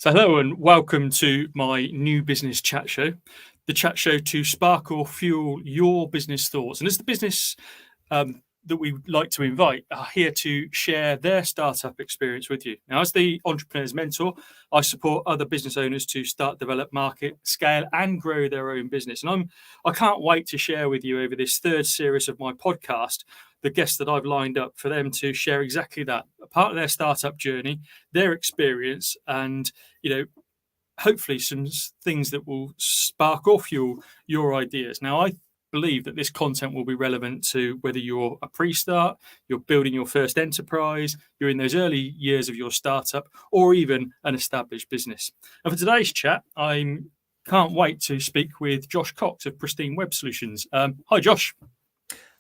So, hello and welcome to my new business chat show, the chat show to spark or fuel your business thoughts. And as the business that we like to invite are here to share their startup experience with you. Now, as the entrepreneur's mentor, I support other business owners to start, develop, market, scale, and grow their own business. And I can't wait to share with you over this third series of my podcast the guests that I've lined up for them to share exactly that, a part of their startup journey, their experience, and hopefully some things that will spark or fuel your ideas. Now, I believe that this content will be relevant to whether you're a pre-start, you're building your first enterprise, you're in those early years of your startup, or even an established business. And for today's chat, I can't wait to speak with Josh Cox of Prystine Web Solutions. Hi, Josh.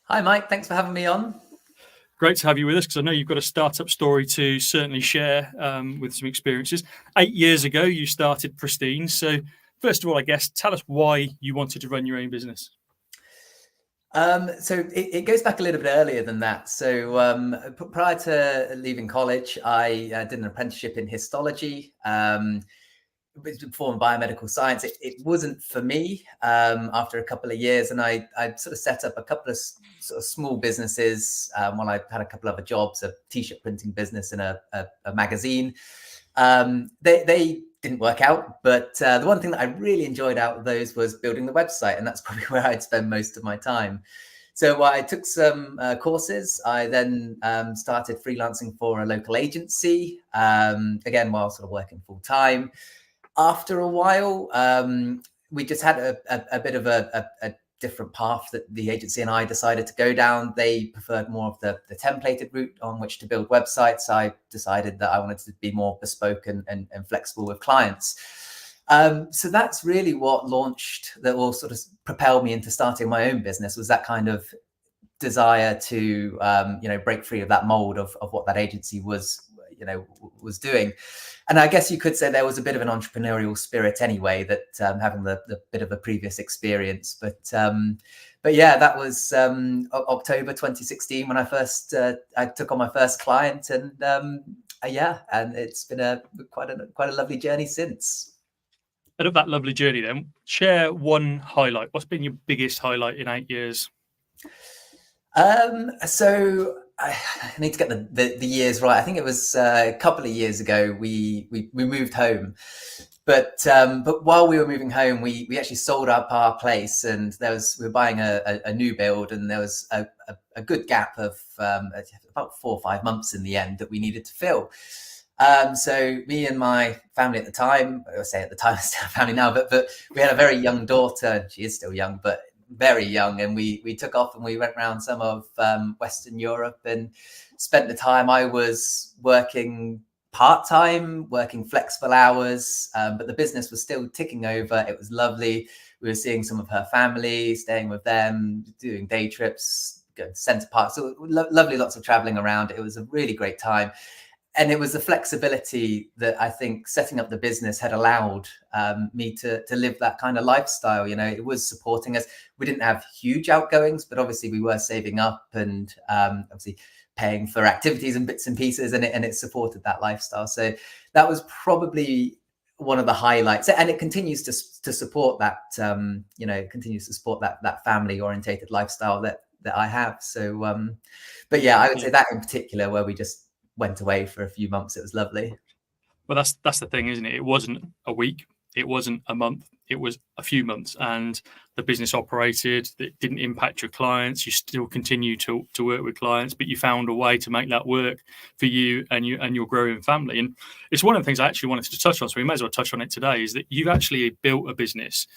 Hi, Mike. Thanks for having me on. Great to have you with us because I know you've got a startup story to certainly share with some experiences. 8 years ago, you started Prystine. So first of all, I guess, tell us why you wanted to run your own business. So it goes back a little bit earlier than that. So prior to leaving college, I did an apprenticeship in histology. Before biomedical science, it wasn't for me after a couple of years, and I sort of set up a couple of sort of small businesses while I had a couple of other jobs, a t-shirt printing business and a magazine. They didn't work out, but the one thing that I really enjoyed out of those was building the website, and that's probably where I'd spend most of my time. So I took some courses. I then started freelancing for a local agency, again, while sort of working full time. After a while, we just had a bit of a different path that the agency and I decided to go down. They preferred more of the templated route on which to build websites. I decided that I wanted to be more bespoke and flexible with clients. So that's really what launched, that will sort of propel me into starting my own business, was that kind of desire to break free of that mold of what that agency was doing. And I guess you could say there was a bit of an entrepreneurial spirit anyway, that having the bit of a previous experience. But yeah, that was October 2016 when I took on my first client, and and it's been quite a lovely journey since. Out of that lovely journey, then share one highlight. What's been your biggest highlight in 8 years? So I need to get the years right. I think it was a couple of years ago we moved home, but while we were moving home, we actually sold up our place, and we were buying a new build, and there was a good gap of about 4 or 5 months in the end that we needed to fill. So me and my family at the time, I say at the time, still family now, but we had a very young daughter. She is still young, but very young, and we took off and we went around some of Western Europe and spent the time. I was working part-time, working flexible hours, but the business was still ticking over. It was lovely. We were seeing some of her family, staying with them, doing day trips, going to Centre Park. So lovely, lots of traveling around. It was a really great time. And it was the flexibility that I think setting up the business had allowed me to live that kind of lifestyle. It was supporting us. We didn't have huge outgoings, but obviously we were saving up and obviously paying for activities and bits and pieces, and it supported that lifestyle. So that was probably one of the highlights, and it continues to support that. Continues to support that family orientated lifestyle that I have. So, but yeah, I would say that in particular, where we just went away for a few months, it was lovely. Well, that's the thing, isn't it? It wasn't a week, it wasn't a month, it was a few months, and the business operated. It didn't impact your clients. You still continue to work with clients, but you found a way to make that work for you and your growing family. And it's one of the things I actually wanted to touch on, so we may as well touch on it today, is that you've actually built a business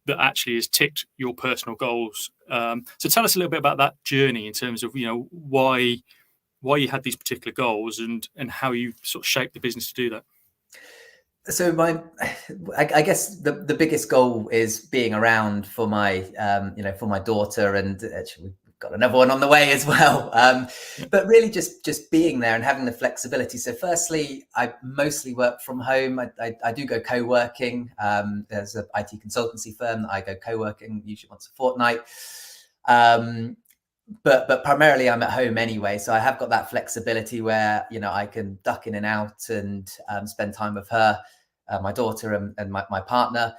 that actually has ticked your personal goals. So tell us a little bit about that journey in terms of why you had these particular goals and how you sort of shaped the business to do that. So I guess the biggest goal is being around for my daughter, and actually we've got another one on the way as well. But really just being there and having the flexibility. So firstly, I mostly work from home. I do go co-working. There's an IT consultancy firm that I go co-working usually once a fortnight. But primarily I'm at home anyway, so I have got that flexibility where I can duck in and out and spend time with her my daughter and my partner.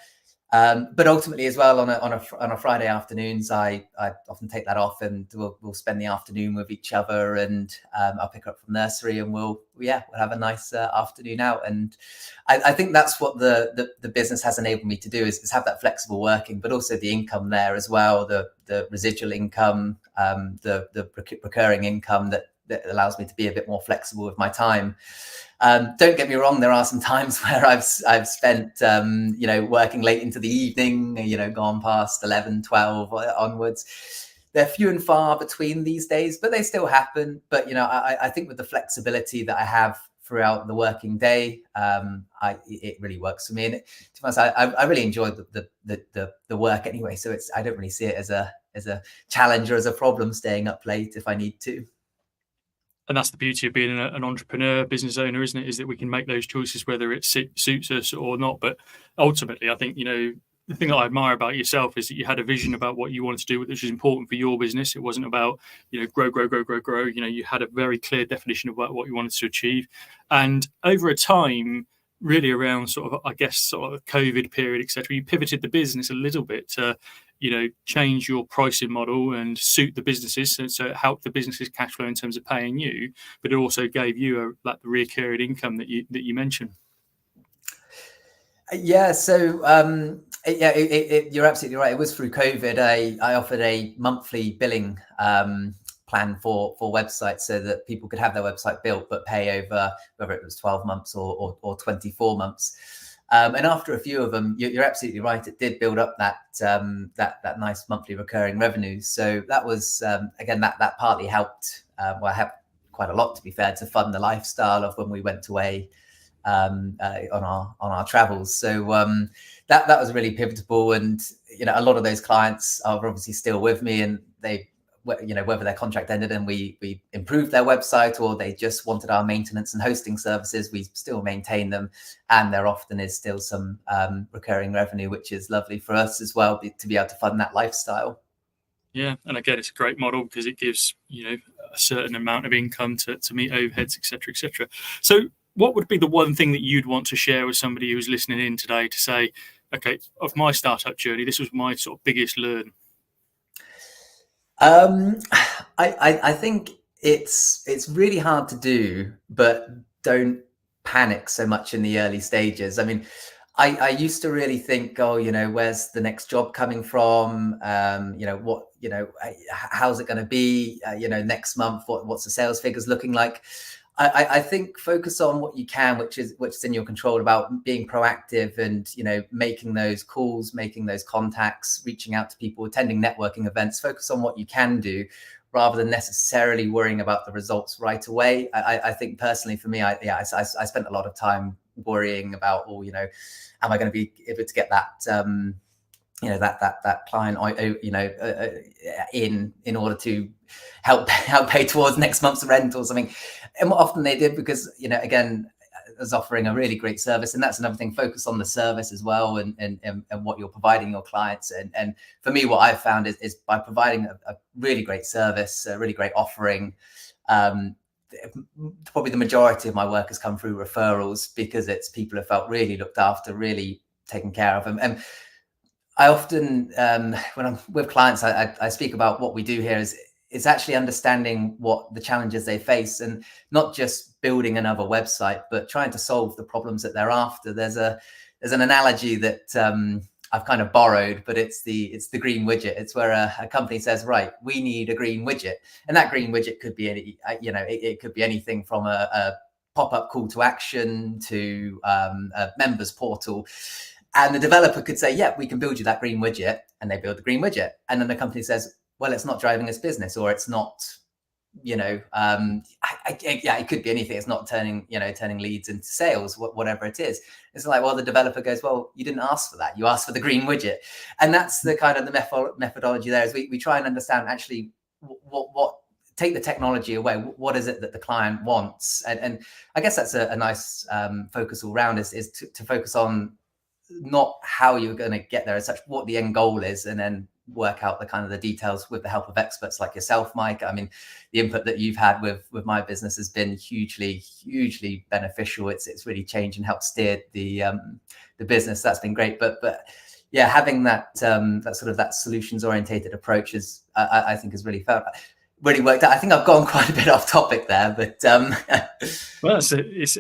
But ultimately as well, on a Friday afternoons, I often take that off, and we'll spend the afternoon with each other, and I'll pick her up from nursery, and we'll have a nice afternoon out. And I think that's what the business has enabled me to do, is have that flexible working, but also the income there as well, the residual income, the recurring income that allows me to be a bit more flexible with my time. Don't get me wrong, there are some times where I've spent, working late into the evening, gone past 11, 12 onwards. They're few and far between these days, but they still happen. But, I think with the flexibility that I have throughout the working day, it really works for me. And to be honest, I really enjoy the work anyway. So I don't really see it as a challenge or as a problem staying up late if I need to. And that's the beauty of being an entrepreneur, business owner, isn't it? Is that we can make those choices whether it suits us or not. But ultimately, I think, the thing that I admire about yourself is that you had a vision about what you wanted to do, which was important for your business. It wasn't about, grow, grow, grow, grow, grow. You had a very clear definition about what you wanted to achieve. And over a time, really around sort of COVID period, etc., you pivoted the business a little bit to, change your pricing model and suit the businesses. So it helped the business's cash flow in terms of paying you, but it also gave you the recurring income that you mentioned. Yeah. So you're absolutely right. It was through COVID. I offered a monthly billing plan for websites, so that people could have their website built but pay over whether it was 12 months or 24 months. And after a few of them, you're absolutely right. It did build up that nice monthly recurring revenue. So that was again that partly helped. Helped quite a lot, to be fair, to fund the lifestyle of when we went away on our travels. So that was really pivotal. And a lot of those clients are obviously still with me, and they, whether their contract ended and we improved their website, or they just wanted our maintenance and hosting services, we still maintain them, and there often is still some recurring revenue, which is lovely for us as well, to be able to fund that lifestyle. Yeah, and again, it's a great model because it gives a certain amount of income to meet overheads, etc., etc. So what would be the one thing that you'd want to share with somebody who's listening in today to say, okay, of my startup journey, this was my sort of biggest learn? I think it's really hard to do, but don't panic so much in the early stages. I mean, I used to really think, where's the next job coming from? How's it going to be? Next month, what's the sales figures looking like? I think focus on what you can, which is in your control, about being proactive and, making those calls, making those contacts, reaching out to people, attending networking events. Focus on what you can do rather than necessarily worrying about the results right away. I think personally for me, I spent a lot of time worrying about, am I going to be able to get that, that client, in order to help pay towards next month's rent or something. And often they did, because, again, I was offering a really great service. And that's another thing, focus on the service as well, and what you're providing your clients. And for me, what I've found is by providing a really great service, a really great offering, probably the majority of my work has come through referrals, because it's people who felt really looked after, really taken care of. And I often, when I'm with clients, I speak about what we do here is actually understanding what the challenges they face, and not just building another website, but trying to solve the problems that they're after. There's an analogy that I've kind of borrowed, but it's the green widget. It's where a company says, right, we need a green widget, and that green widget could be it could be anything from a pop-up call to action to a members portal. And the developer could say, yeah, we can build you that green widget, and they build the green widget. And then the company says, well, it's not driving us business, or it's not, it could be anything. It's not turning leads into sales, whatever it is. It's like, well, the developer goes, well, you didn't ask for that. You asked for the green widget. And that's the kind of the methodology there, is we try and understand actually what take the technology away. What is it that the client wants? And I guess that's a nice focus all round, is to focus on not how you're going to get there as such, what the end goal is, and then work out the kind of the details with the help of experts like yourself, Mike. I mean, the input that you've had with my business has been hugely beneficial. It's really changed and helped steer the business. That's been great. But yeah, having that that solutions orientated approach is, I think, has really worked out. I think I've gone quite a bit off topic there, but well, it's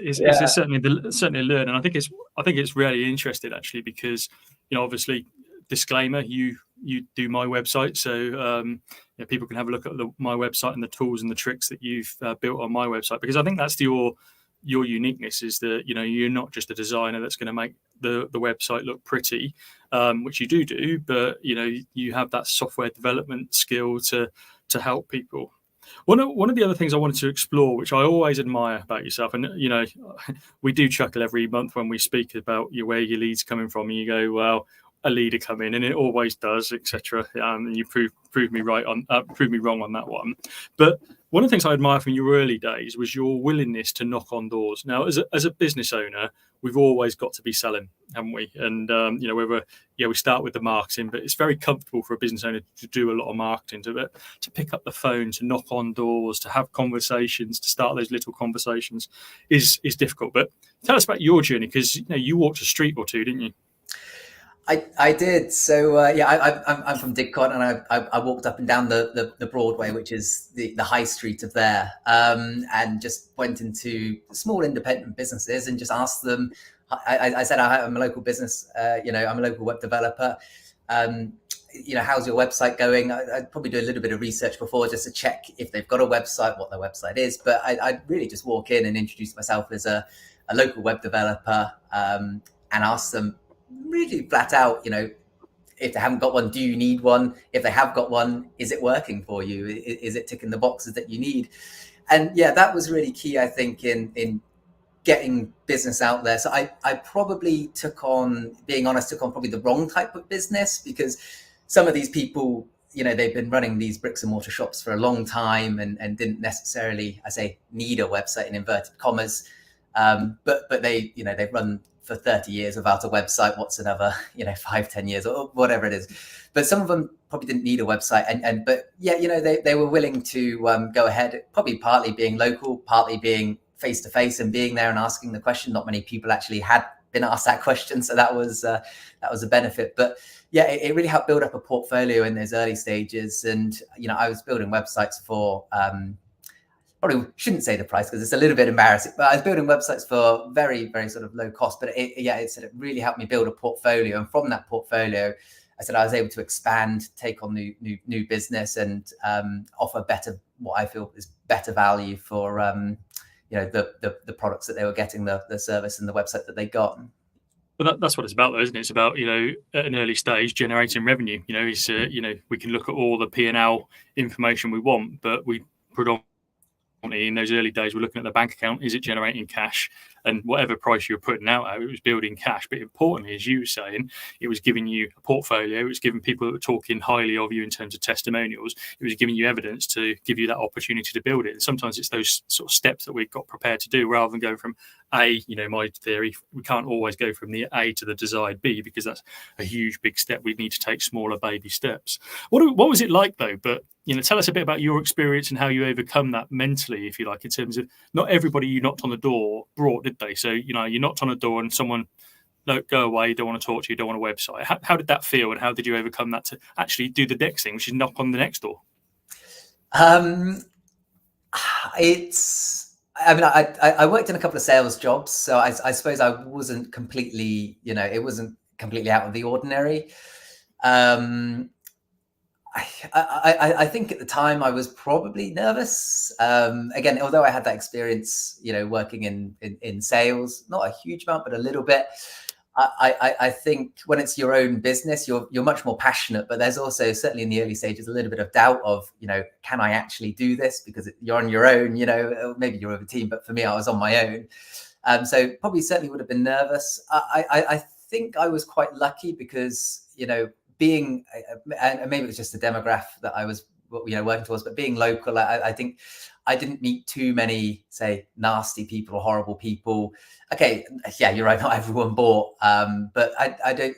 certainly a learn, and I think it's really interesting actually, because obviously, disclaimer, you do my website, so people can have a look at my website and the tools and the tricks that you've built on my website, because I think that's your uniqueness, is that you're not just a designer that's going to make the website look pretty, which you do, but you have that software development skill to help people. One of the other things I wanted to explore, which I always admire about yourself, and we do chuckle every month when we speak about where your leads coming from, and you go, well, a leader come in, and it always does, etc. And you prove me wrong on that one. But one of the things I admire from your early days was your willingness to knock on doors. Now, as a business owner, we've always got to be selling, haven't we? And whether we start with the marketing, but it's very comfortable for a business owner to do a lot of marketing, to pick up the phone, to knock on doors, to have conversations, to start those little conversations is difficult. But tell us about your journey, because you walked a street or two, didn't you? I did. So I'm from Didcot, and I walked up and down the Broadway, which is the high street of there, and just went into small independent businesses and just asked them. I said, I'm a local business. I'm a local web developer. How's your website going? I'd probably do a little bit of research before, just to check if they've got a website, what their website is. But I'd really just walk in and introduce myself as a local web developer, and ask them really flat out, if they haven't got one, do you need one? If they have got one, is it working for you? Is it ticking the boxes that you need? And yeah, that was really key, I think, in getting business out there. So I probably took on probably the wrong type of business, because some of these people, they've been running these bricks and mortar shops for a long time and didn't necessarily, need a website in inverted commas. But they've run for 30 years without a website. What's another 5-10 years or whatever it is? But some of them probably didn't need a website, but they were willing to go ahead, probably partly being local, partly being face to face and being there and asking the question. Not many people actually had been asked that question, so that was a benefit. But yeah, it really helped build up a portfolio in those early stages. And I was building websites for probably shouldn't say the price because it's a little bit embarrassing, but I was building websites for very sort of low cost. But it really helped me build a portfolio, and from that portfolio, I was able to expand, take on new business, and offer what I feel is better value for the products that they were getting, the service and the website that they got. But that's what it's about, though, isn't it? It's about at an early stage generating revenue. We can look at all the P&L information we want, but we predominantly in those early days, we're looking at the bank account. Is it generating cash? And whatever price you were putting out, it was building cash. But importantly, as you were saying, it was giving you a portfolio. It was giving people that were talking highly of you in terms of testimonials. It was giving you evidence to give you that opportunity to build it. And sometimes it's those sort of steps that we've got prepared to do, rather than going from A, my theory, we can't always go from the A to the desired B, because that's a huge, big step. We need to take smaller baby steps. What was it like, though? But tell us a bit about your experience and how you overcome that mentally, if you like, in terms of not everybody you knocked on the door brought, did they? So, you knocked on a door and someone, no, go away, don't want to talk to you, don't want a website. How did that feel, and how did you overcome that to actually do the next thing, which is knock on the next door? I worked in a couple of sales jobs, so I suppose I wasn't completely, it wasn't completely out of the ordinary. I think at the time I was probably nervous. Again, although I had that experience, working in sales, not a huge amount, but a little bit. I think when it's your own business, you're much more passionate, but there's also, certainly in the early stages, a little bit of doubt of, can I actually do this? Because you're on your own, maybe you're with a team, but for me, I was on my own. So probably certainly would have been nervous. I think I was quite lucky because, and maybe it was just the demographic that I was working towards, but being local, I think I didn't meet too many, say, nasty people or horrible people. Okay, yeah, you're right. Not everyone bought, but I don't.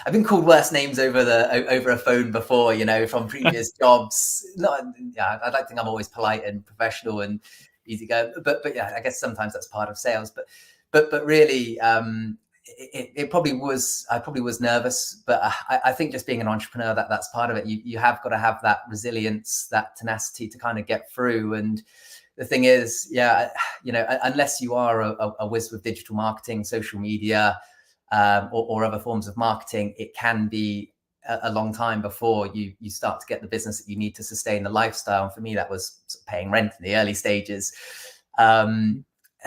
I've been called worse names over a phone before. From previous jobs. Not, yeah, I'd like to think I'm always polite and professional and easy go. But yeah, I guess sometimes that's part of sales. But really, it probably was. I probably was nervous, but I think just being an entrepreneur, that's part of it. You have got to have that resilience, that tenacity to kind of get through. And the thing is, yeah, unless you are a whiz with digital marketing, social media, or other forms of marketing, it can be a long time before you start to get the business that you need to sustain the lifestyle. And for me, that was paying rent in the early stages.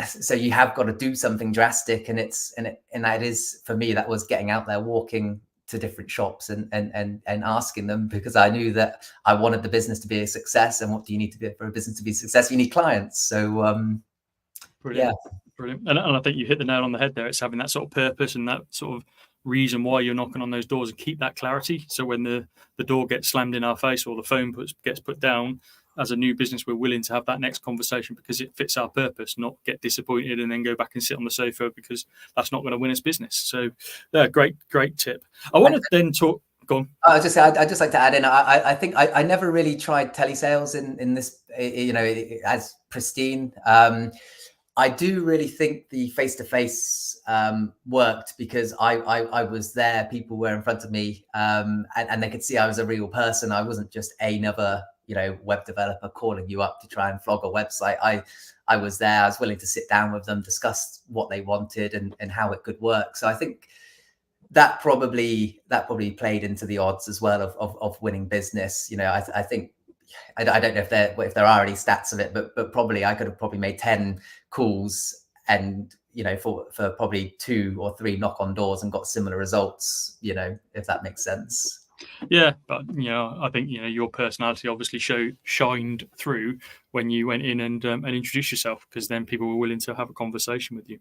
So you have got to do something drastic, and that is, for me, that was getting out there, walking to different shops and asking them, because I knew that I wanted the business to be a success. And what do you need to be for a business to be a success? You need clients. So Brilliant. yeah. Brilliant. And I think you hit the nail on the head there. It's having that sort of purpose and that sort of reason why you're knocking on those doors, and keep that clarity. So when the door gets slammed in our face or the phone gets put down, as a new business, we're willing to have that next conversation because it fits our purpose, not get disappointed and then go back and sit on the sofa, because that's not going to win us business. So yeah, great tip. I want to then talk. Go on. I'd just like to add in, I think I never really tried telesales in this, as Prystine. I do really think the face-to-face worked, because I was there, people were in front of me, and they could see I was a real person. I wasn't just another, web developer calling you up to try and flog a website. I was there. I was willing to sit down with them, discuss what they wanted and how it could work. So I think that probably played into the odds as well of winning business. I think, I don't know if there are any stats of it, but probably I could have probably made 10 calls and, for probably 2 or 3 knock on doors and got similar results, if that makes sense. Yeah, but I think your personality obviously shined through when you went in and introduced yourself, because then people were willing to have a conversation with you.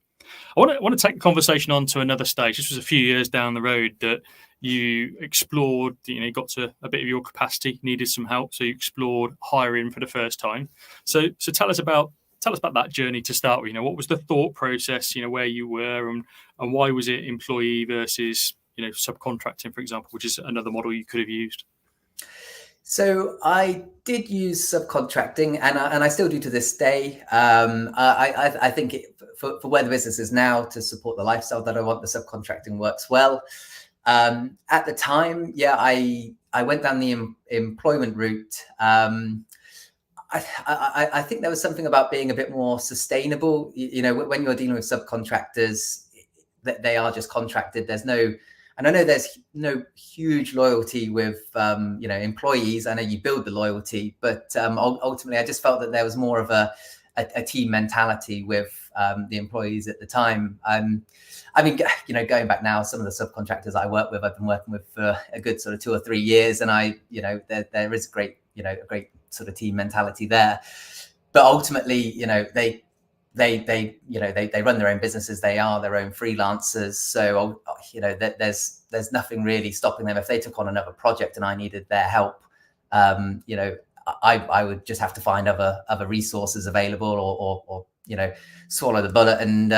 I want to take the conversation on to another stage. This was a few years down the road that you explored. You got to a bit of your capacity, needed some help, so you explored hiring for the first time. So tell us about that journey to start with. What was the thought process? Where you were and why was it employee versus subcontracting, for example, which is another model you could have used? So I did use subcontracting, and I still do to this day. I think for where the business is now, to support the lifestyle that I want, the subcontracting works well. At the time, yeah, I went down the employment route. I think there was something about being a bit more sustainable. When you're dealing with subcontractors, they are just contracted. And I know there's no huge loyalty with, employees. I know you build the loyalty, but ultimately, I just felt that there was more of a team mentality with the employees at the time. Going back now, some of the subcontractors I work with, I've been working with for a good sort of 2 or 3 years, and there is a great sort of team mentality there. But ultimately, they run their own businesses. They are their own freelancers. So, there's nothing really stopping them. If they took on another project and I needed their help, I would just have to find other resources available, or swallow the bullet and,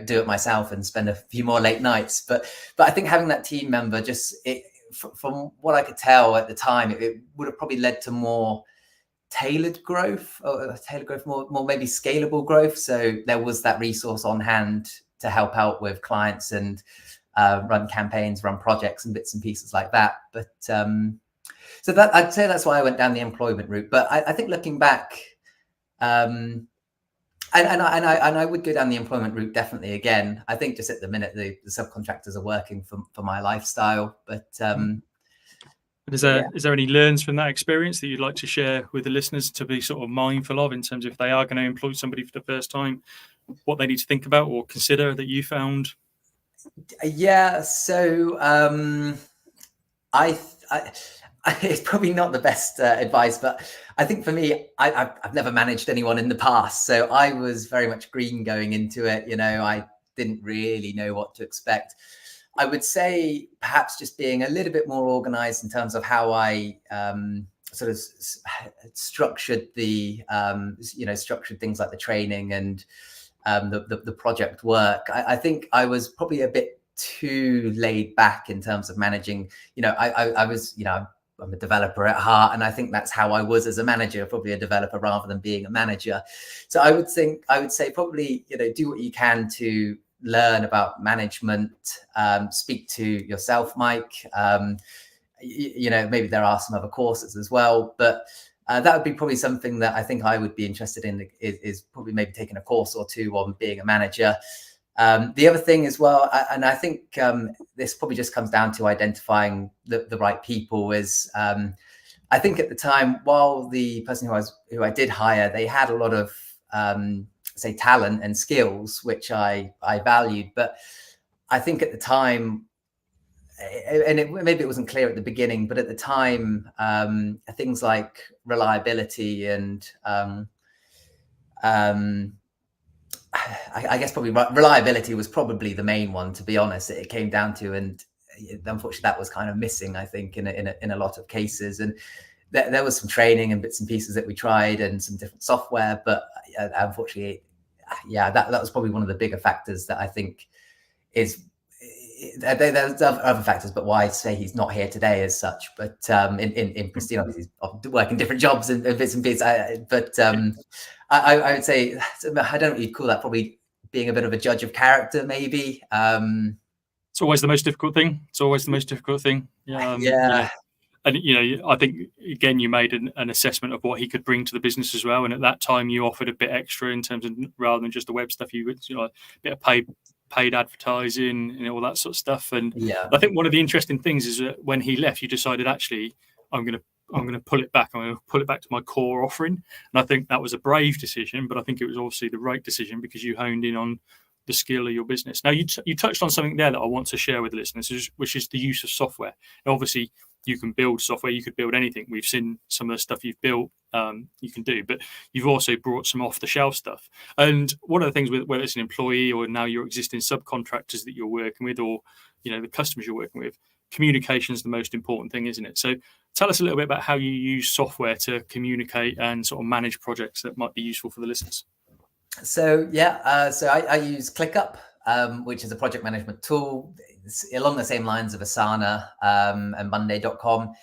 do it myself and spend a few more late nights. But I think having that team member, from what I could tell at the time, it would have probably led to more tailored growth, more maybe scalable growth. So there was that resource on hand to help out with clients and run campaigns, run projects and bits and pieces like that. But so that, I'd say that's why I went down the employment route. But I think looking back, and I would go down the employment route definitely again. I think just at the minute the subcontractors are working for my lifestyle. But is there any learns from that experience that you'd like to share with the listeners to be sort of mindful of, in terms of if they are going to employ somebody for the first time, what they need to think about or consider that you found? Yeah, so it's probably not the best advice, but I think for me, I've never managed anyone in the past, so I was very much green going into it. I didn't really know what to expect. I would say perhaps just being a little bit more organized in terms of how I sort of structured the structured things like the training and the project work. I think I was probably a bit too laid back in terms of managing. I was, I'm a developer at heart, and I think that's how I was as a manager, probably a developer rather than being a manager. So I would say probably, do what you can to learn about management. Speak to yourself, Mike. Maybe there are some other courses as well, but that would be probably something that I think I would be interested in, is probably maybe taking a course or two on being a manager. The other thing as well, and I think this probably just comes down to identifying the right people, is I think at the time, while the person who I did hire, they had a lot of say talent and skills, which I valued, but I think at the time, and maybe it wasn't clear at the beginning, but at the time, things like reliability and I guess probably reliability was probably the main one, to be honest. It came down to, and unfortunately that was kind of missing, I think, in a lot of cases. And there was some training and bits and pieces that we tried and some different software, but unfortunately, that was probably one of the bigger factors that I think is. There's other factors, but why say he's not here today as such. But in Prystine, obviously, he's working different jobs and bits and pieces. I would say, I don't know what you'd call that, probably being a bit of a judge of character, maybe. It's always the most difficult thing. Yeah. And I think again you made an assessment of what he could bring to the business as well, and at that time you offered a bit extra in terms of, rather than just the web stuff, you would a bit of paid advertising and all that sort of stuff. And I think one of the interesting things is that when he left, you decided, actually, I'm going to pull it back. I'm going to pull it back to my core offering. And I think that was a brave decision, but I think it was obviously the right decision, because you honed in on the skill of your business. Now, you touched on something there that I want to share with the listeners, which is the use of software. Now, obviously, you can build software, you could build anything. We've seen some of the stuff you've built, you can do, but you've also brought some off-the-shelf stuff. And one of the things, with whether it's an employee or now your existing subcontractors that you're working with, or the customers you're working with, communication is the most important thing, isn't it? So tell us a little bit about how you use software to communicate and sort of manage projects that might be useful for the listeners. So I use ClickUp, which is a project management tool. It's along the same lines of Asana and Monday.com.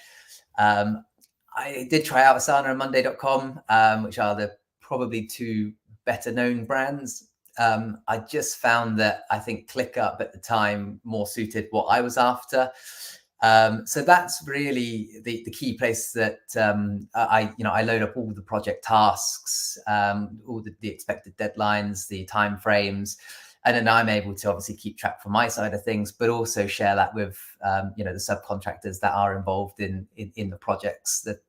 I did try out Asana and Monday.com, which are the probably two better known brands. I just found that I think ClickUp at the time more suited what I was after. So that's really the key place that I load up all the project tasks, all the expected deadlines, the timeframes, and then I'm able to obviously keep track from my side of things, but also share that with the subcontractors that are involved in the projects that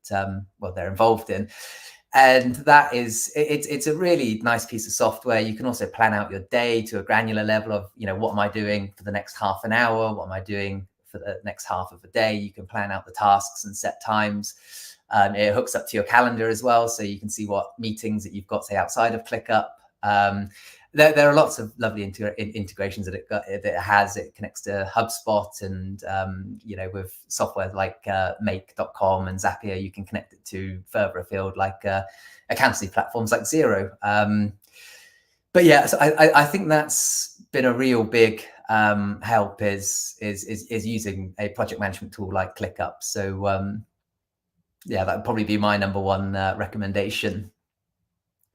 they're involved in. And that is, it's a really nice piece of software. You can also plan out your day to a granular level of, what am I doing for the next half an hour? What am I doing for the next half of a day? You can plan out the tasks and set times. It hooks up to your calendar as well, so you can see what meetings that you've got, say, outside of ClickUp. There are lots of lovely integrations that it has. It connects to HubSpot, and with software like Make.com and Zapier, you can connect it to further afield, like accountancy platforms like Xero. But yeah, so I think that's been a real big help is using a project management tool like ClickUp. So that would probably be my number one recommendation.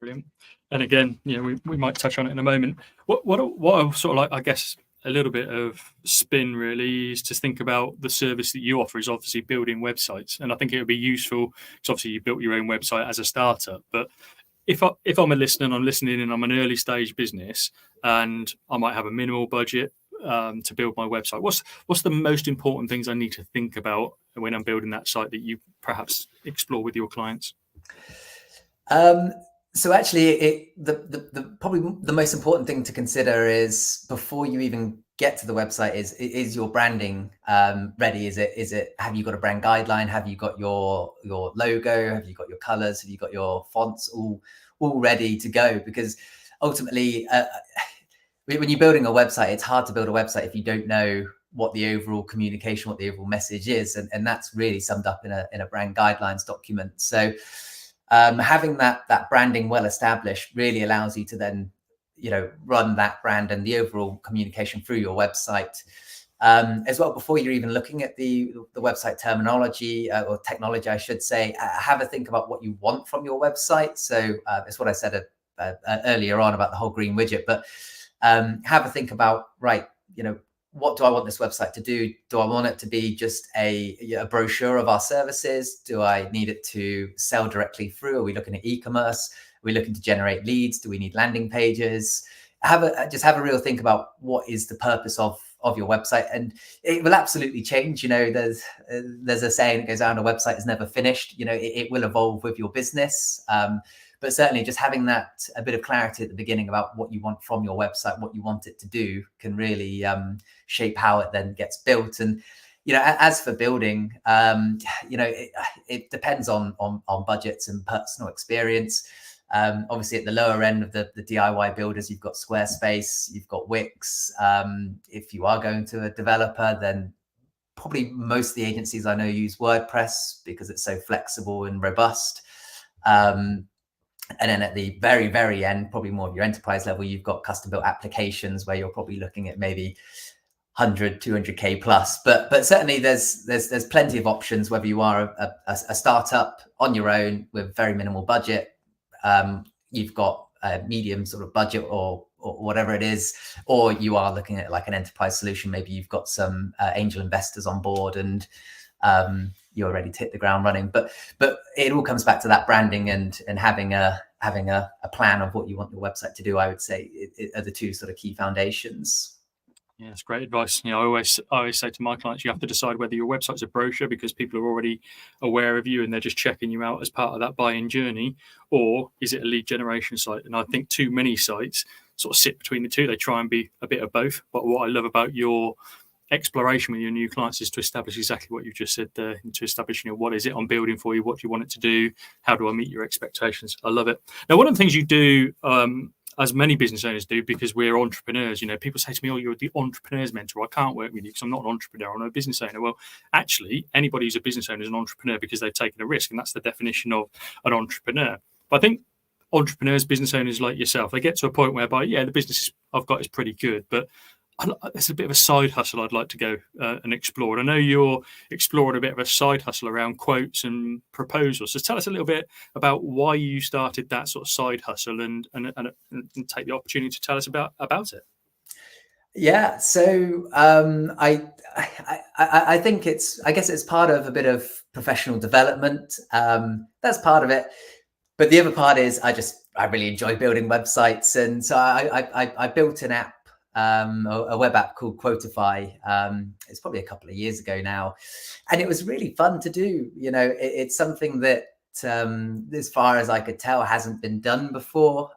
Brilliant. And again, we might touch on it in a moment. What I sort of like, I guess, a little bit of spin really is to think about the service that you offer is obviously building websites. And I think it would be useful, because obviously you built your own website as a startup. But if I'm a listener and I'm listening and I'm an early stage business and I might have a minimal budget to build my website, what's the most important things I need to think about when I'm building that site that you perhaps explore with your clients? So actually, the probably the most important thing to consider is, before you even get to the website, is your branding ready? Is it? Have you got a brand guideline? Have you got your logo? Have you got your colors? Have you got your fonts all ready to go? Because ultimately, when you're building a website, it's hard to build a website if you don't know what the overall communication, what the overall message is, and that's really summed up in a brand guidelines document. So having that branding well established really allows you to then, you know, run that brand and the overall communication through your website as well. Before you're even looking at the website terminology or technology, I should say, have a think about what you want from your website. So it's what I said earlier on about the whole green widget, but have a think about, right, you know, what do I want this website to do? Do I want it to be just a brochure of our services? Do I need it to sell directly through? Are we looking at e-commerce? Are we looking to generate leads? Do we need landing pages? Just have a real think about what is the purpose of your website, and it will absolutely change. You know, there's a saying that goes around, a website is never finished. You know, it will evolve with your business. But certainly just having that a bit of clarity at the beginning about what you want from your website, what you want it to do, can really shape how it then gets built. And, you know, as for building, you know, it depends on budgets and personal experience. Obviously at the lower end of the DIY builders, you've got Squarespace, you've got Wix. If you are going to a developer, then probably most of the agencies I know use WordPress because it's so flexible and robust. And then at the very, very end, probably more of your enterprise level, you've got custom built applications where you're probably looking at maybe 100, 200K plus. But certainly there's plenty of options, whether you are a startup on your own with very minimal budget, you've got a medium sort of budget or whatever it is, or you are looking at like an enterprise solution. Maybe you've got some angel investors on board and you're ready to hit the ground running. But it all comes back to that branding and having a plan of what you want your website to do. I would say it are the two sort of key foundations. Yeah, it's great advice. You know, I always say to my clients, you have to decide whether your website's a brochure because people are already aware of you and they're just checking you out as part of that buying journey, or is it a lead generation site? And I think too many sites sort of sit between the two. They try and be a bit of both. But what I love about your exploration with your new clients is to establish exactly what you've just said there, and to establish, you know, what is it I'm building for you? What do you want it to do? How do I meet your expectations? I love it. Now, one of the things you do, as many business owners do, because we're entrepreneurs, you know, people say to me, oh, you're the entrepreneur's mentor. I can't work with you because I'm not an entrepreneur. I'm a business owner. Well, actually, anybody who's a business owner is an entrepreneur because they've taken a risk. And that's the definition of an entrepreneur. But I think entrepreneurs, business owners like yourself, they get to a point whereby, yeah, the business I've got is pretty good, but it's a bit of a side hustle I'd like to go and explore. And I know you're exploring a bit of a side hustle around quotes and proposals. So tell us a little bit about why you started that sort of side hustle and take the opportunity to tell us about it. Yeah, so I think I guess it's part of a bit of professional development. That's part of it. But the other part is I really enjoy building websites. And so I built an app, a web app called Quotify. It's probably a couple of years ago now, and it was really fun to do. You know, it's something that, as far as I could tell, hasn't been done before.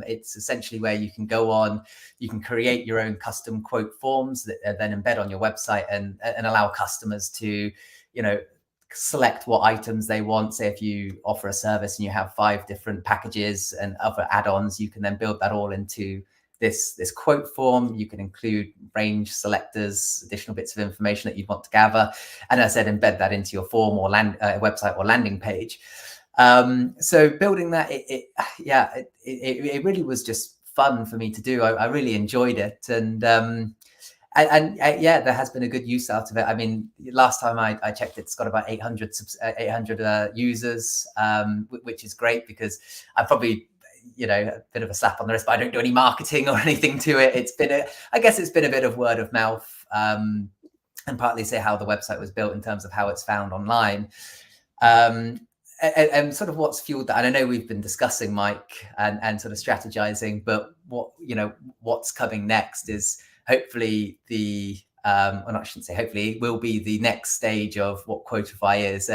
It's essentially where you can go on, you can create your own custom quote forms that are then embed on your website and allow customers to, you know, select what items they want. Say if you offer a service and you have 5 different packages and other add-ons, you can then build that all into this quote form. You can include range selectors, additional bits of information that you'd want to gather, and as I said, embed that into your form or website or landing page. So building that, it really was just fun for me to do. I really enjoyed it, and yeah, there has been a good use out of it. I mean, last time I checked, it's got about 800 users, which is great because I probably, you know, a bit of a slap on the wrist, but I don't do any marketing or anything to it. I guess it's been a bit of word of mouth, and partly say how the website was built in terms of how it's found online. And sort of what's fueled that. And I know we've been discussing, Mike, and sort of strategizing, but what's coming next is hopefully I shouldn't say hopefully, it will be the next stage of what Quotify is.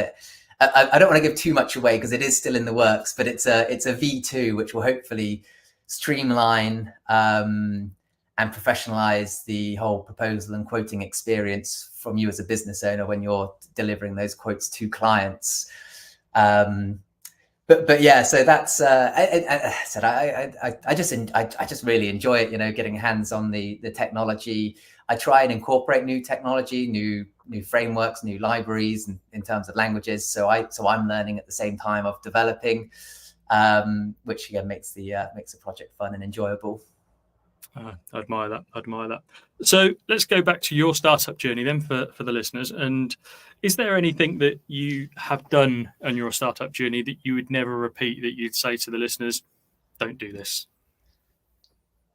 I don't want to give too much away because it is still in the works, but it's a V2, which will hopefully streamline and professionalize the whole proposal and quoting experience from you as a business owner when you're delivering those quotes to clients. but yeah, so that's I said I just really enjoy it, getting hands on the technology. I try and incorporate new technology, new frameworks, new libraries, and in terms of languages. So I'm learning at the same time of developing, which again makes the project fun and enjoyable. I admire that. I admire that. So let's go back to your startup journey then for the listeners. And is there anything that you have done on your startup journey that you would never repeat, that you'd say to the listeners, don't do this?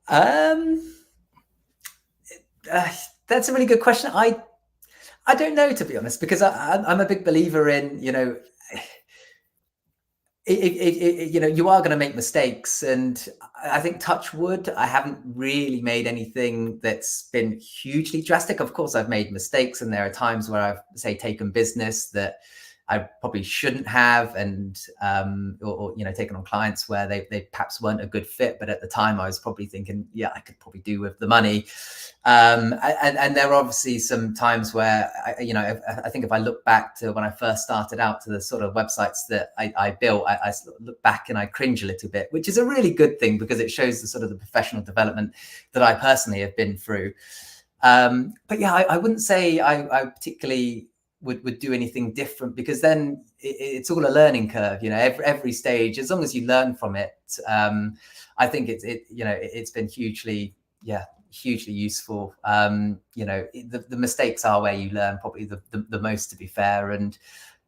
That's a really good question. I don't know, to be honest, because I'm a big believer in, you are going to make mistakes, and I think, touch wood, I haven't really made anything that's been hugely drastic. Of course, I've made mistakes, and there are times where I've, say, taken business that I probably shouldn't have, and or taken on clients where they perhaps weren't a good fit, but at the time I was probably thinking, yeah, I could probably do with the money. And there are obviously some times where I think if I look back to when I first started out, to the sort of websites that I built, I look back and I cringe a little bit, which is a really good thing, because it shows the sort of the professional development that I personally have been through. But yeah, I wouldn't say I particularly would do anything different, because then it's all a learning curve. Every stage, as long as you learn from it, I think it's been hugely useful. The mistakes are where you learn probably the most, to be fair. And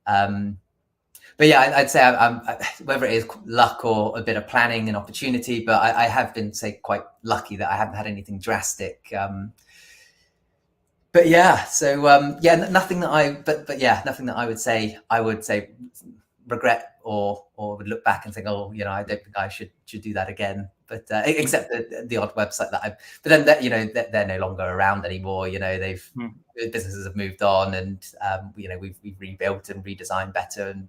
but yeah, I'd say I'm whether it is luck or a bit of planning and opportunity, but I have been, say, quite lucky that I haven't had anything drastic. But yeah, so nothing that I would say regret or would look back and think, oh, I don't think I should do that again. But except the odd website but then they're no longer around anymore. Businesses have moved on, and we've rebuilt and redesigned better, and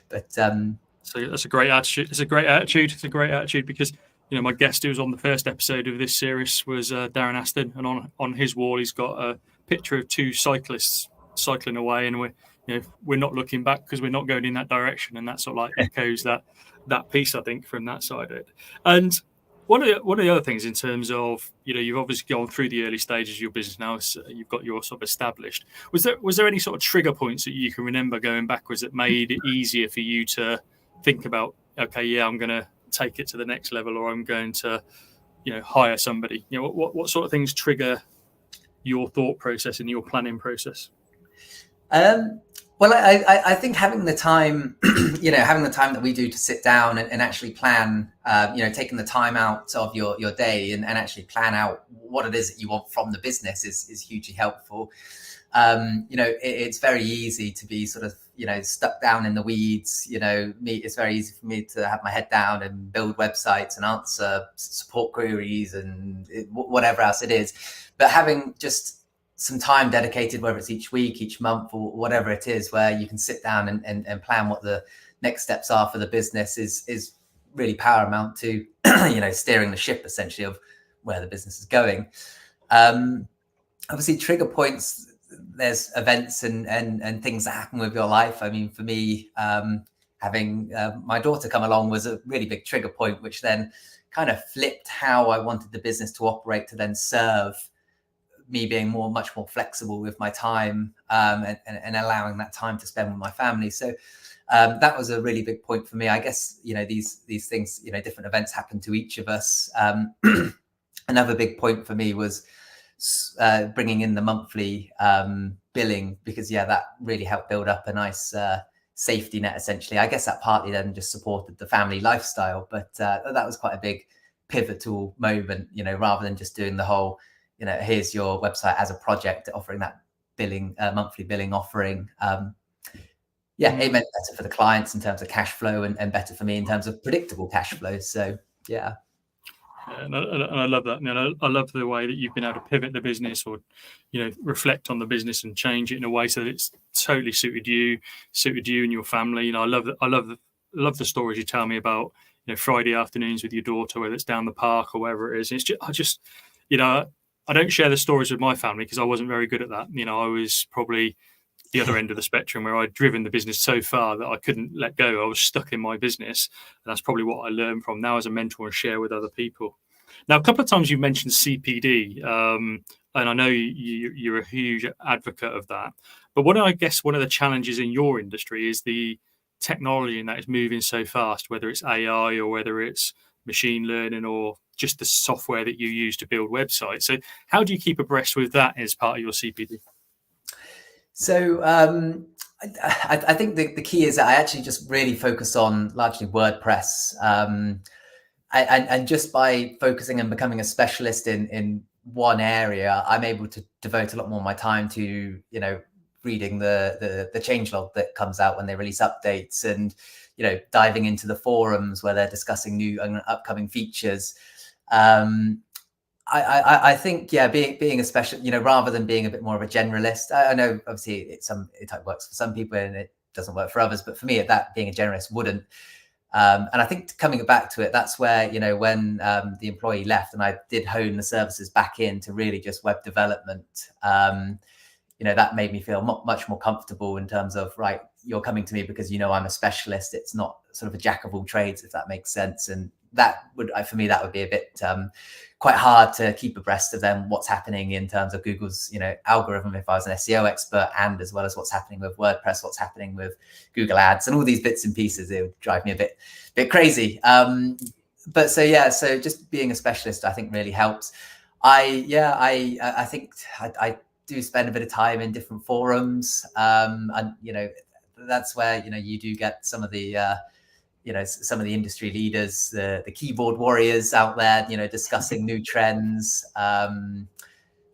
but so that's a great attitude. It's a great attitude because my guest who was on the first episode of this series was Darren Aston, and on his wall he's got a picture of two cyclists cycling away, and we're not looking back because we're not going in that direction, and that sort of like echoes that piece, I think, from that side of it. And one of the other things in terms of you've obviously gone through the early stages of your business now, so you've got your sort of established. Was there any sort of trigger points that you can remember going backwards that made it easier for you to think about, okay, yeah, I'm going to take it to the next level, or I'm going to hire somebody? What sort of things trigger your thought process and your planning process? Well, I think having the time, having the time that we do to sit down and actually plan, taking the time out of your day and actually plan out what it is that you want from the business is hugely helpful. It's very easy to be sort of, stuck down in the weeds. It's very easy for me to have my head down and build websites and answer support queries and whatever else it is. But having just some time dedicated, whether it's each week, each month, or whatever it is, where you can sit down and plan what the next steps are for the business is really paramount to, steering the ship, essentially, of where the business is going. Obviously, trigger points, there's events and things that happen with your life. I mean, for me, having my daughter come along was a really big trigger point, which then kind of flipped how I wanted the business to operate, to then serve me being much more flexible with my time, and allowing that time to spend with my family. So that was a really big point for me. I guess, these things, different events happen to each of us. Another big point for me was bringing in the monthly billing, because that really helped build up a nice safety net, essentially. I guess that partly then just supported the family lifestyle, but that was quite a big pivotal moment, rather than just doing the whole, here's your website as a project, offering that billing, monthly billing offering. It meant better for the clients in terms of cash flow, and better for me in terms of predictable cash flow. So yeah. And I love that. I love the way that you've been able to pivot the business, or reflect on the business and change it in a way so that it's totally suited you and your family. I love the stories you tell me about Friday afternoons with your daughter, whether it's down the park or wherever it is. It's just I don't share the stories with my family because I wasn't very good at that. I was probably the other end of the spectrum, where I'd driven the business so far that I couldn't let go. I was stuck in my business. And that's probably what I learned from now as a mentor and share with other people. Now, a couple of times you mentioned CPD, and I know you're a huge advocate of that. But I guess one of the challenges in your industry is the technology, and that is moving so fast, whether it's AI or whether it's machine learning or just the software that you use to build websites. So how do you keep abreast with that as part of your CPD? So I think the key is that I actually just really focus on largely WordPress. And just by focusing and becoming a specialist in one area, I'm able to devote a lot more of my time to, reading the changelog that comes out when they release updates, and, diving into the forums where they're discussing new and upcoming features. I think, being a special, rather than being a bit more of a generalist, I know obviously it works for some people and it doesn't work for others, but for me, that being a generalist wouldn't. And I think coming back to it, that's where, when the employee left and I did hone the services back into really just web development, that made me feel much more comfortable in terms of, right, you're coming to me because, I'm a specialist. It's not sort of a jack of all trades, if that makes sense. And that would, for me, that would be a bit quite hard to keep abreast of them, what's happening in terms of Google's, algorithm, if I was an SEO expert, and as well as what's happening with WordPress, what's happening with Google Ads and all these bits and pieces. It would drive me a bit crazy. So just being a specialist, I think, really helps. I think I do spend a bit of time in different forums, and that's where you do get some of the some of the industry leaders, the keyboard warriors out there, discussing new trends,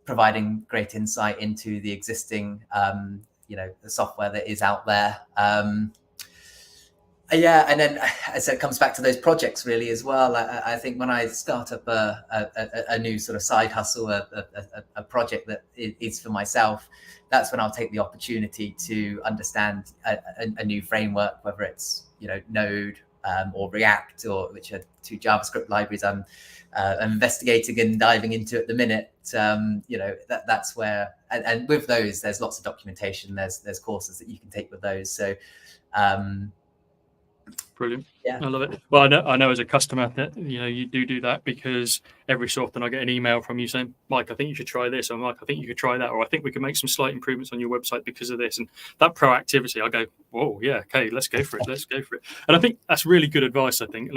providing great insight into the existing the software that is out there. And then as it comes back to those projects really as well, I think when I start up a new sort of side hustle, a project that is for myself, that's when I'll take the opportunity to understand a new framework, whether it's Node or React, which are two JavaScript libraries I'm investigating and diving into at the minute. That's where, and with those, there's lots of documentation. There's courses that you can take with those. So. Brilliant. Yeah, I love it. Well, I know as a customer that you do that, because every so often I get an email from you saying, Mike, I think you should try this, or Mike, I think you could try that, or I think we can make some slight improvements on your website because of this. And that proactivity, I go, whoa, yeah, okay, let's go for it. And I think that's really good advice. I think,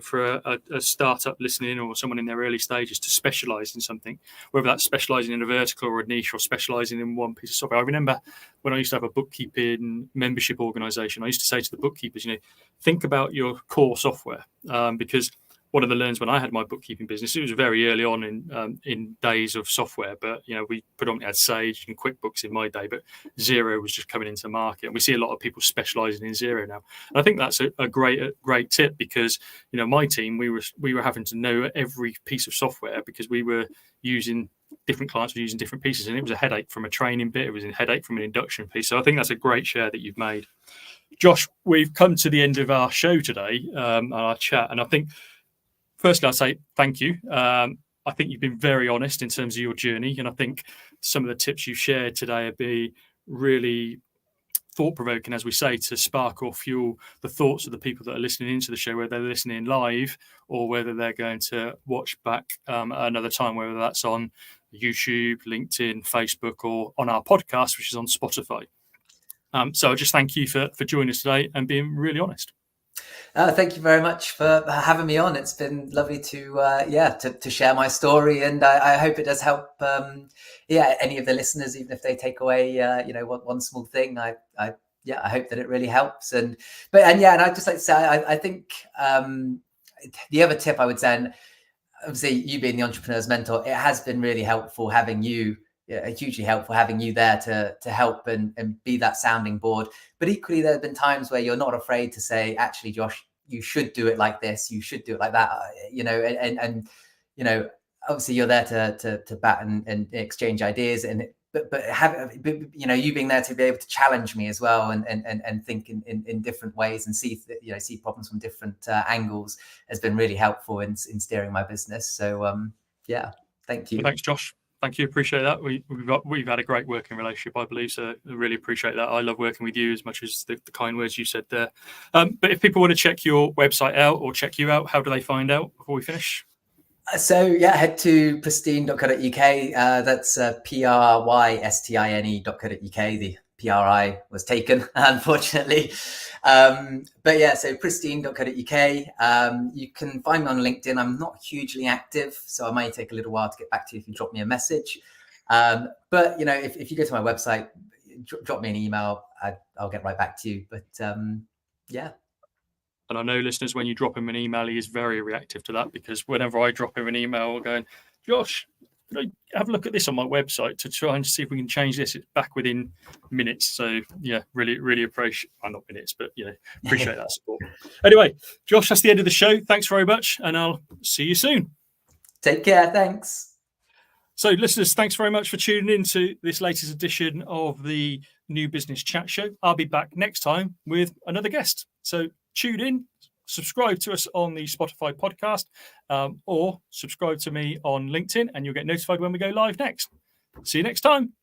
for a startup listening, or someone in their early stages, to specialize in something, whether that's specializing in a vertical or a niche, or specializing in one piece of software. I remember when I used to have a bookkeeping membership organization, I used to say to the bookkeepers, think about your core software, because one of the learns when I had my bookkeeping business, it was very early on in days of software, but we predominantly had Sage and QuickBooks in my day, but Xero was just coming into market, and we see a lot of people specializing in Xero now. And I think that's a great tip, because my team, we were having to know every piece of software, because we were using different clients were using different pieces, and it was a headache from a training bit, it was a headache from an induction piece. So I think that's a great share that you've made. Josh, we've come to the end of our show today, our chat, and I think firstly I'll say thank you. I think you've been very honest in terms of your journey, and I think some of the tips you shared today would be really thought-provoking, as we say, to spark or fuel the thoughts of the people that are listening into the show, whether they're listening live or whether they're going to watch back another time, whether that's on YouTube, LinkedIn, Facebook, or on our podcast, which is on Spotify. So I just thank you for joining us today and being really honest. Thank you very much for having me on. It's been lovely to share my story, and I hope it does help. Any of the listeners, even if they take away one small thing, I hope that it really helps. And I'd just like to say, I think the other tip I would say, and obviously you being the entrepreneur's mentor, it has been really helpful having you. Hugely helpful having you there to help and be that sounding board. But equally, there have been times where you're not afraid to say, actually, Josh, you should do it like this, you should do it like that, and obviously you're there to bat and exchange ideas, but you being there to be able to challenge me as well, and think in different ways, and see problems from different angles, has been really helpful in steering my business. So thank you. Well, thanks, Josh. Thank you. Appreciate that. We've had a great working relationship, I believe. So I really appreciate that. I love working with you as much as the kind words you said there. But if people want to check your website out or check you out, how do they find out before we finish? So yeah, head to prystine.co.uk. That's prystine.co.uk. The PRI was taken, unfortunately. But yeah, so prystine.co.uk. You can find me on LinkedIn. I'm not hugely active, so I may take a little while to get back to you if you drop me a message. But you know, if you go to my website, drop me an email. I'll get right back to you. But yeah. And I know, listeners, when you drop him an email, he is very reactive to that, because whenever I drop him an email going, Josh, have a look at this on my website to try and see if we can change this, it's back within minutes. So yeah, really appreciate, well, not minutes, but appreciate that support. Anyway, Josh, that's the end of the show. Thanks very much, and I'll see you soon. Take care. Thanks. So listeners, thanks very much for tuning in to this latest edition of the New Business Chat Show. I'll be back next time with another guest. So tune in, subscribe to us on the Spotify podcast, or subscribe to me on LinkedIn, and you'll get notified when we go live next. See you next time.